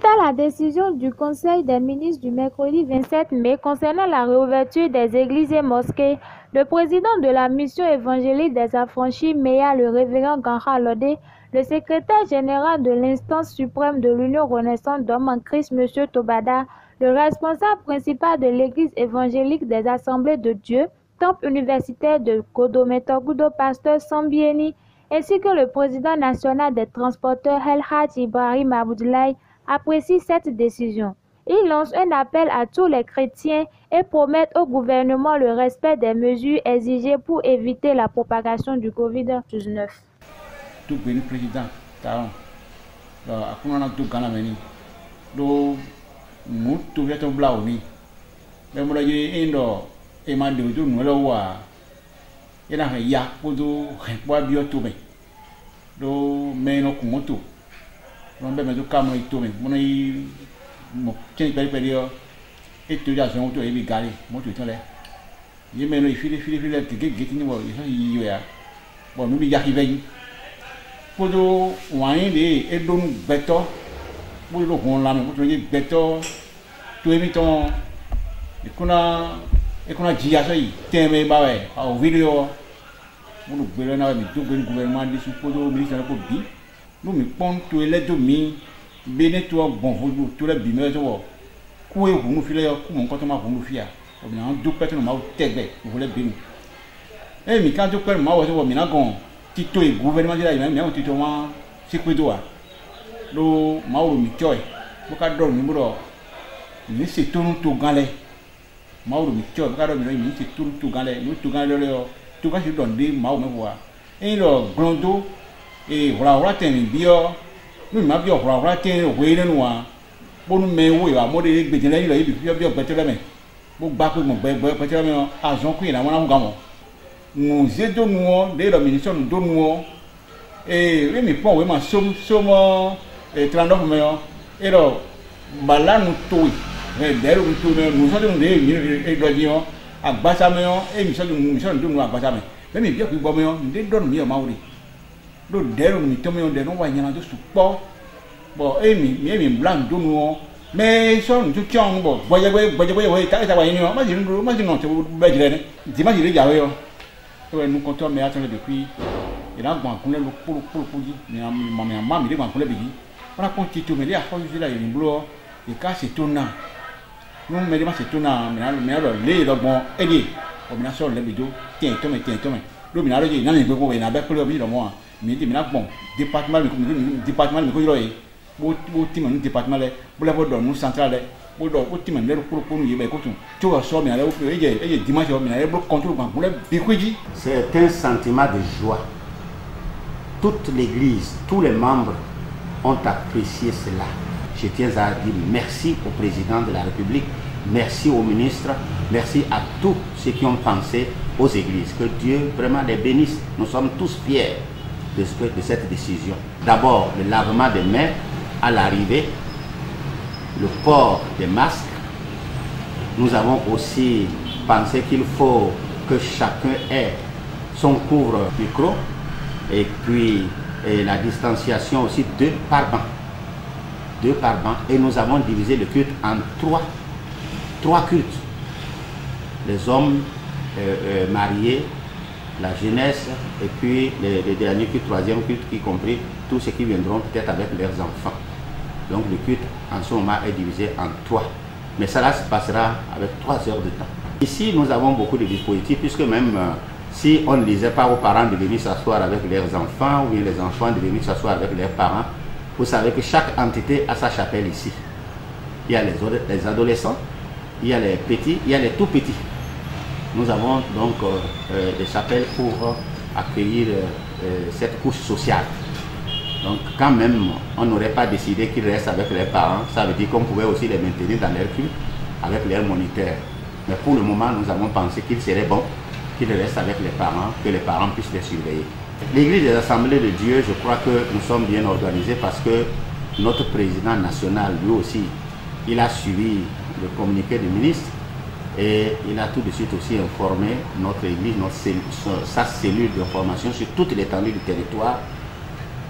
à la décision du Conseil des ministres du mercredi 27 mai concernant la réouverture des églises et mosquées, le président de la mission évangélique des Affranchis, MEA, le révérend Ganra Lodé, le secrétaire général de l'instance suprême de l'Union renaissante d'hommes en Christ, M. Tobada, le responsable principal de l'église évangélique des Assemblées de Dieu, temple universitaire de Godometogudo, pasteur Sambieni, ainsi que le président national des transporteurs El Hadj Ibrahim Abdoulaye, apprécie cette décision. Il lance un appel à tous les chrétiens et promet au gouvernement le respect des mesures exigées pour éviter la propagation du Covid-19. Tout le président, tout Ganameni, do mutu veto blauni, même la indo emande do nulawa, ena ya podo repwa biotume, do meno kumutu. Non bɛ do kama ito me mona yi mo chen peri yo eto ja so to e bi gari mo to tole yi me no ifili ke ni wo yi ya bo mi bi ya ki veyi podo wan de e do nu beto bo lo hon la me to yi beto to e mi ton e kuna ji ya so yi teme ba we o video mo lo gbere na mi do gbe gouvernement di su podo ministre ko bi nous me pon to ele do mi bene to bon vodu to le bi me to ku e hu fi le ku mo nko to ma hu fi a o mi na do pe to ma o tegbe o le bi mi e mi kan to pe ma o so mi na gon ti to e gouvernement de la mi o ti to wa si ku do a lo ma o mi joy bo ka do mi bro ni se to nu to ganle ma o mi joy bo ka do mi se to ganle ni to ganle le o to ka si do de ma o me bo a e lo grondo e hura temi bio nu ma bio hura ten we le nu wa bonu me wo ya mo de gbeje le yi bio gbetele me bo gba pe mo gbetele me azon ku ina wona ngamo nu ze do nu o de lo ministre nu do nu o we mi pon we ma somo trando me o e lo balanu to e dero to me nu so de e do di o agbasa me o e mi so do nu agbasa me le mi bio ku gbo me o de do nu mi o ma wo do dero mi to me on de no wa nyana do supo bo mi blanc do no me so nju chong bo boye we ta wa yin o ma ji no te be jire ne di ma jire jawe yo to e nu kon to me atone depuis il a gban kun le pour ji mi ma mi le gban kun le bi ona kon ti to me le a fo ji la yin blo e ka se to na no me le ma se to na me lo le lo gbon e di o mi na so le bi do tien to me do mi na lo ji na ni gbe ko we na be ko lo bi lo mo mi di mina bon département mi ko yoy bo timo ni département le bo le bo do nu central le bo do bo timo le pour nu yebe ko tun to so mi na le o e dimanche mi na le bo contrôle ban bo le bi ko ji. C'est un sentiment de joie. Toute l'église, tous les membres ont apprécié cela. Je tiens à dire merci au président de la République, merci aux ministres, merci à tous ceux qui ont pensé aux églises. Que Dieu vraiment les bénisse. Nous sommes tous fiers de cette décision. D'abord, le lavement des mains à l'arrivée, le port des masques. Nous avons aussi pensé qu'il faut que chacun ait son couvre-micro et puis la distanciation aussi 2 par banc. 2 par banc. Et nous avons divisé le culte en 3 cultes. Les hommes mariés, la jeunesse et puis les derniers cultes, 3e culte, y compris tous ceux qui viendront peut-être avec leurs enfants. Donc le culte en ce moment est divisé en 3. Mais cela se passera avec 3 heures de temps. Ici nous avons beaucoup de dispositifs puisque même si on ne disait pas aux parents de venir s'asseoir avec leurs enfants ou bien les enfants de venir s'asseoir avec leurs parents, vous savez que chaque entité a sa chapelle ici. Il y a les adolescents, il y a les petits, il y a les tout petits. Nous avons donc des chapelles pour accueillir cette couche sociale. Donc quand même on n'aurait pas décidé qu'ils restent avec leurs parents, ça veut dire qu'on pouvait aussi les maintenir dans leur culte avec leurs moniteurs. Mais pour le moment nous avons pensé qu'il serait bon qu'ils restent avec les parents, que les parents puissent les surveiller. L'église des Assemblées de Dieu, je crois que nous sommes bien organisés parce que notre président national lui aussi, il a suivi le communiqué du ministre. Et il a tout de suite aussi informé notre église, sa cellule d'information sur toute l'étendue du territoire,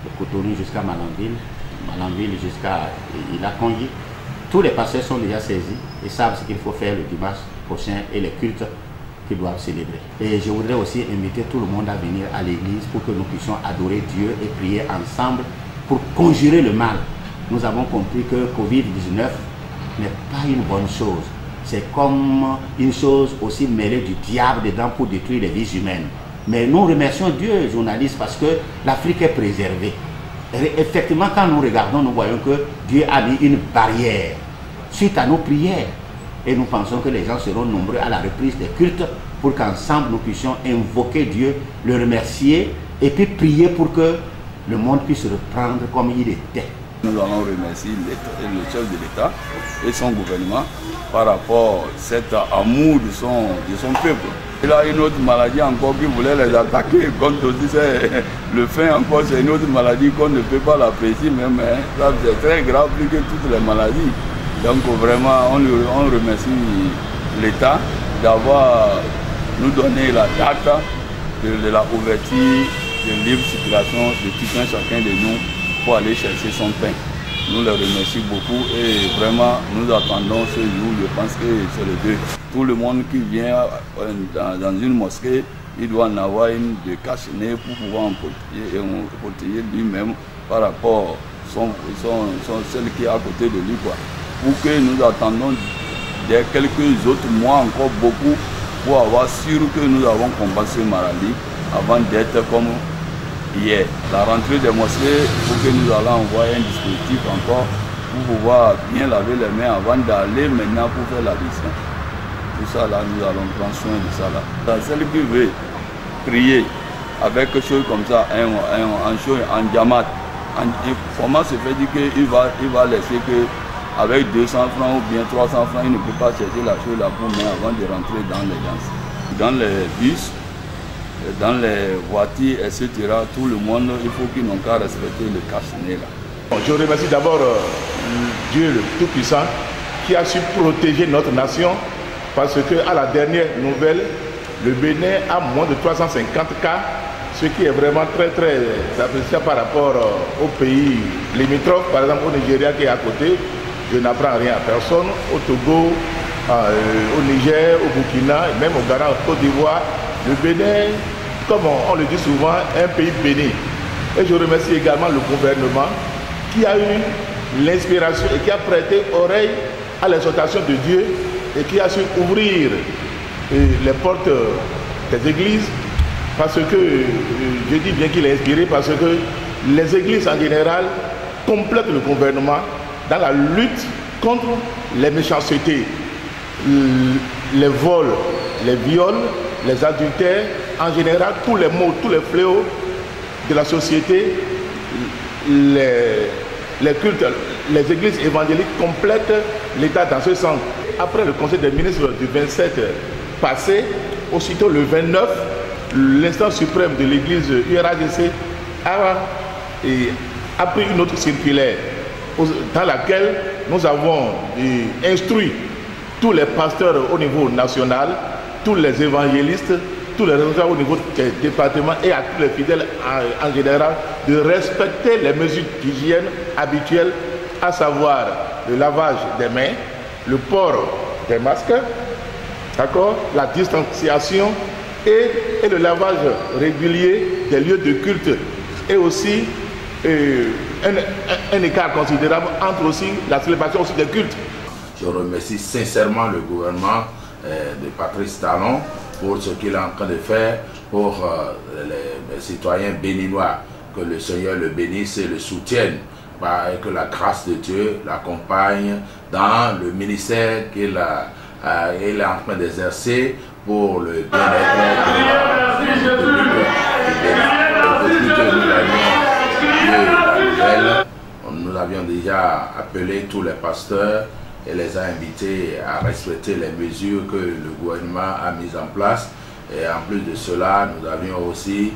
de Cotonou jusqu'à Malanville, Malanville jusqu'à Ilakongi. Tous les pasteurs sont déjà saisis et savent ce qu'il faut faire le dimanche prochain et les cultes qu'ils doivent célébrer. Et je voudrais aussi inviter tout le monde à venir à l'église pour que nous puissions adorer Dieu et prier ensemble pour conjurer le mal. Nous avons compris que Covid-19 n'est pas une bonne chose. C'est comme une chose aussi mêlée du diable dedans pour détruire les vies humaines. Mais nous remercions Dieu, journalistes, parce que l'Afrique est préservée. Et effectivement, quand nous regardons, nous voyons que Dieu a mis une barrière suite à nos prières. Et nous pensons que les gens seront nombreux à la reprise des cultes pour qu'ensemble nous puissions invoquer Dieu, le remercier et puis prier pour que le monde puisse reprendre comme il était. Nous allons remercier le chef de l'État et son gouvernement par rapport à cet amour de son peuple. Il a une autre maladie encore qui voulait les attaquer, comme aussi le faim encore, c'est une autre maladie qu'on ne peut pas l'apprécier même. Hein. C'est très grave plus que toutes les maladies. Donc vraiment, on remercie l'État d'avoir nous donné la date de la ouverture de libre circulation de tout un chacun de nous pour aller chercher son pain. Nous les remercions beaucoup et vraiment nous attendons ce jour, je pense que c'est le 2. Tout le monde qui vient dans une mosquée, il doit en avoir une de cache-nez pour pouvoir protéger lui-même par rapport à celle qui est à côté de lui. Pour que nous attendons des quelques autres mois encore beaucoup pour avoir sûr que nous avons combattu cette maladie avant d'être comme hier. La rentrée des mosquées, il faut que nous allons envoyer un dispositif encore pour pouvoir bien laver les mains avant d'aller maintenant pour faire la mission. Tout ça là, nous allons prendre soin de ça là. Celle qui veut prier avec quelque chose comme ça, en diamant, comment se fait dire qu'il va laisser que avec 200 francs ou bien 300 francs, il ne peut pas chercher la chose là pour mais avant de rentrer dans les danses. Dans les bus, dans les voitures, etc., tout le monde, il faut qu'ils n'ont qu'à respecter le cache-nez là. Je remercie d'abord Dieu le Tout-Puissant qui a su protéger notre nation parce qu'à la dernière nouvelle, le Bénin a moins de 350 cas, ce qui est vraiment très appréciable par rapport aux pays limitrophes, par exemple au Nigeria qui est à côté. Je n'apprends rien à personne. Au Togo, au Niger, au Burkina, et même au Ghana, au Côte d'Ivoire, le Bénin, comme on le dit souvent, est un pays béni. Et je remercie également le gouvernement qui a eu l'inspiration et qui a prêté oreille à l'exhortation de Dieu et qui a su ouvrir les portes des églises parce que, je dis bien qu'il est inspiré, parce que les églises en général complètent le gouvernement dans la lutte contre les méchancetés, les vols, les viols, les adultères, en général tous les maux, tous les fléaux de la société, les cultes, les églises évangéliques complètent l'État dans ce sens. Après le conseil des ministres du 27 passé, aussitôt le 29, l'instance suprême de l'église URADC a pris une autre circulaire dans laquelle nous avons instruit tous les pasteurs au niveau national, tous les évangélistes, tous les responsables au niveau des départements et à tous les fidèles en général de respecter les mesures d'hygiène habituelles, à savoir le lavage des mains, le port des masques, la distanciation et le lavage régulier des lieux de culte et aussi un écart considérable entre aussi la célébration aussi des cultes. Je remercie sincèrement le gouvernement de Patrice Talon pour ce qu'il est en train de faire pour les citoyens béninois. Que le Seigneur le bénisse et le soutienne, et que la grâce de Dieu l'accompagne dans le ministère qu'il est en train d'exercer pour le bien-être de la République. Nous avions déjà appelé tous les pasteurs et les a invités à respecter les mesures que le gouvernement a mises en place. Et en plus de cela, nous avions aussi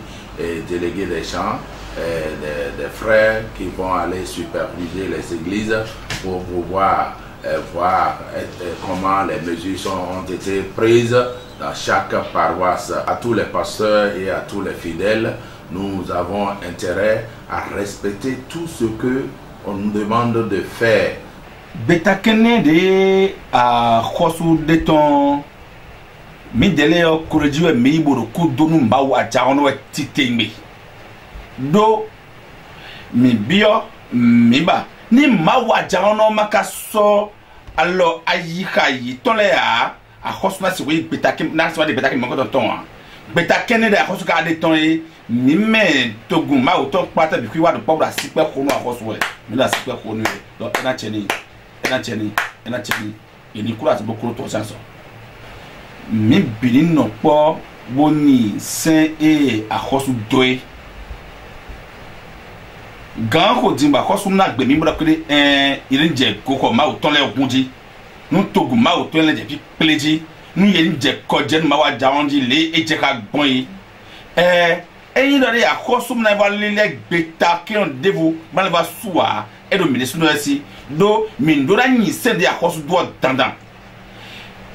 délégué des chants, des frères qui vont aller superviser les églises pour pouvoir voir comment les mesures ont été prises dans chaque paroisse. À tous les pasteurs et à tous les fidèles, nous avons intérêt à respecter tout ce que on nous demande de faire. Betakene de a khosu de ton mi dele o kurejiwe mi iboro ku donu mba wa jaono titengbe do mi bio mi ba ni ma wa jaono makaso allo ayika yi tole a khosu na si we betakem na so de betakem mo ko ton betakene de a khosu ka de ton yi ni me togun ma o ton pata bi ku wa do pobra sipe ko no a khosu we mi la sipe ko no do na cheni et Nicolas c'est beaucoup trop ça mi bilin no po boni saint et a khosu doe gan ko dimba khosu na gbe mi bra kede irin je koko ma o ton le ogunji nu togu ma o ton le je pi pleji nu ye je ko je ma wa jaonji le e je ka gbon yi eyin do de a khosu na va le gbeta ki on devu ma le va suwa et le ministre nous ici do mindora ni sende a khosu do dandan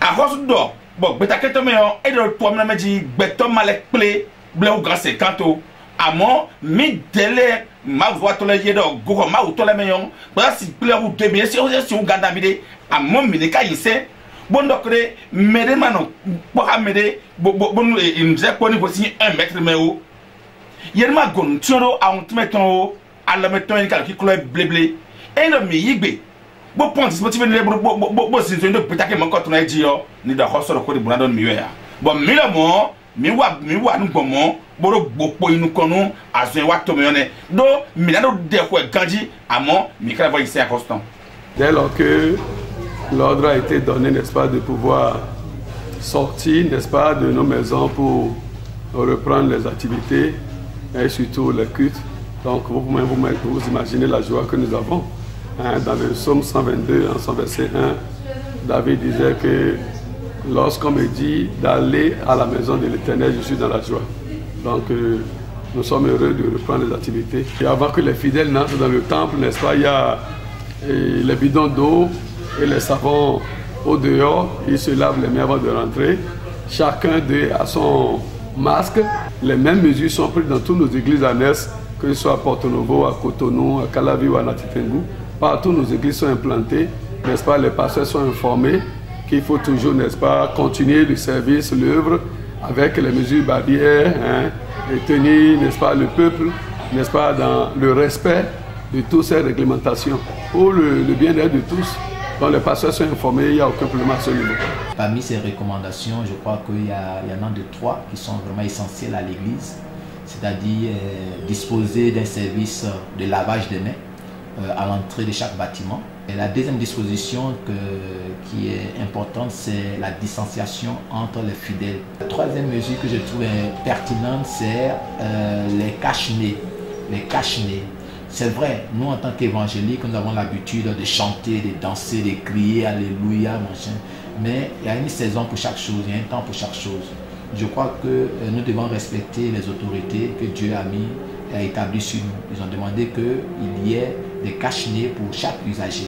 a khosu do bon beta keto me et de to me meji beto malek ple ble o grand 50 amo mi dele ma voix to le yedo go ma o to le meyon ba si ple o de bien si o ganda mi de amo mi ne ka yise bon dokre mede mano bo amede bo nje ko ni bo si 1 mètre me o yerma gon tiro a on meton o ala meton ni ki klo bleble e no mi yigbe bo point sportif ni bo si so ndo petake mo ko to na ji yo ni da ho so ko de bunadon mi ya bo mi lo mo mi wa nu gbomo boro gbopo inu konu azun wa to mi yone do mi na do de ko ganji amo mi kra va ici à constant. Dès lors que l'ordre a été donné, n'est-ce pas, de pouvoir sortir, n'est-ce pas, de nos maisons pour reprendre les activités et surtout les cultes. Donc vous imaginez la joie que nous avons. Dans le psaume 122, en son verset 1, David disait que lorsqu'on me dit d'aller à la maison de l'Éternel, je suis dans la joie. Donc nous sommes heureux de reprendre les activités. Et avant que les fidèles n'entrent dans le temple, n'est-ce pas, il y a les bidons d'eau et les savons au dehors. Ils se lavent les mains avant de rentrer. Chacun d'eux a son masque. Les mêmes mesures sont prises dans toutes nos églises à Nes, que ce soit à Porto Novo, à Cotonou, à Calavi ou à Natitengu. Partout nos églises sont implantées, n'est-ce pas, les pasteurs sont informés qu'il faut toujours, n'est-ce pas, continuer le service, l'œuvre, avec les mesures barrières, et tenir, n'est-ce pas, le peuple, n'est-ce pas, dans le respect de toutes ces réglementations, pour le bien-être de tous. Quand les pasteurs sont informés, il n'y a aucun problème à ce niveau. Parmi ces recommandations, je crois qu'il y en a 3 qui sont vraiment essentielles à l'Église, c'est-à-dire disposer d'un service de lavage des mains à l'entrée de chaque bâtiment. Et la deuxième disposition qui est importante, c'est la distanciation entre les fidèles. La troisième mesure que je trouve pertinente, c'est les cache-nez. Les cache-nez. C'est vrai, nous en tant qu'évangéliques, nous avons l'habitude de chanter, de danser, de crier, alléluia, machin. Mais il y a une saison pour chaque chose, il y a un temps pour chaque chose. Je crois que nous devons respecter les autorités que Dieu a établies sur nous. Ils ont demandé qu'il y ait des cache-nez pour chaque usager.